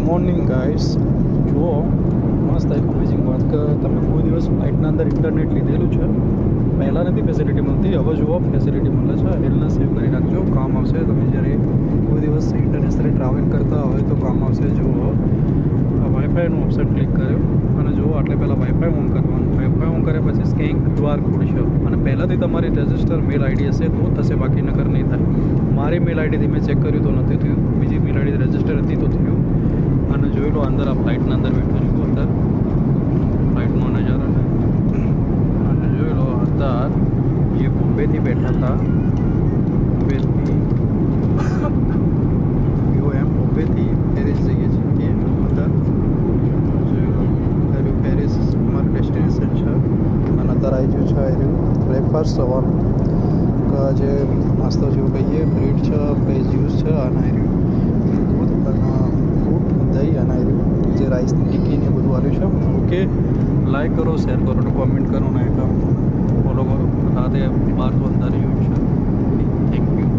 Morning guys, જુઓ મસ્ત એક અમેઝિંગ વાત કે તમે કોઈ દિવસ ફ્લાઇટના અંદર ઇન્ટરનેટ લીધેલું છે? પહેલાં નથી ફેસિલિટી મળતી, હવે જુઓ ફેસિલિટી મળે છે. એલને સેવ કરી રાખજો, કામ આવશે. તમે જ્યારે કોઈ દિવસ ઇન્ટરનેશનલી ટ્રાવેલ કરતા હોય તો કામ આવશે. જુઓ વાઈફાઈનું ઓપ્શન ક્લિક કર્યો અને જુઓ આટલે પહેલાં વાઈફાઈ ઓન કરવાનું. વાઈફાઈ ઓન કર્યા પછી સ્કેન QR કોડ છે અને પહેલાંથી તમારી રજિસ્ટર મેલ આઈડી હશે તો થશે, બાકી નકર નહીં થાય. મારી મેલ આઈડીથી મેં ચેક કર્યું તો નથી થયું, બીજી મેલ આઈડી રજિસ્ટર હતી તો થયું. અને જોઈ લો અંદર આ ફ્લાઇટના અંદર બેઠો છું, અંદર ફ્લાઇટનો નજારો છે. અને જોઈ લો અત્યાર જે બોમ્બેથી બેઠા હતા, બોમ્બેથી બોમ્બેથી પેરિસ જઈએ છીએ અત્યારે. જોઈ લો પેરિસ અમારું ડેસ્ટિનેશન છે. અને અત્યારે આવી ગયું છે બ્રેકફાસ્ટ સવારનું, જે નાસ્તો જેવું કહીએ, બ્રેડ છે, પછી જ્યુસ છે, અને દૂધ અને ફ્રૂટ, દહીં અને જે રાઈસની ટિક્કી ને બધું આવ્યું છે. ઓકે, લાઈક કરો, શેર કરો, અને કોમેન્ટ કરો, ને ફોલો કરો. સાથે બહાર તો અંદર જેવું છે. Thank you.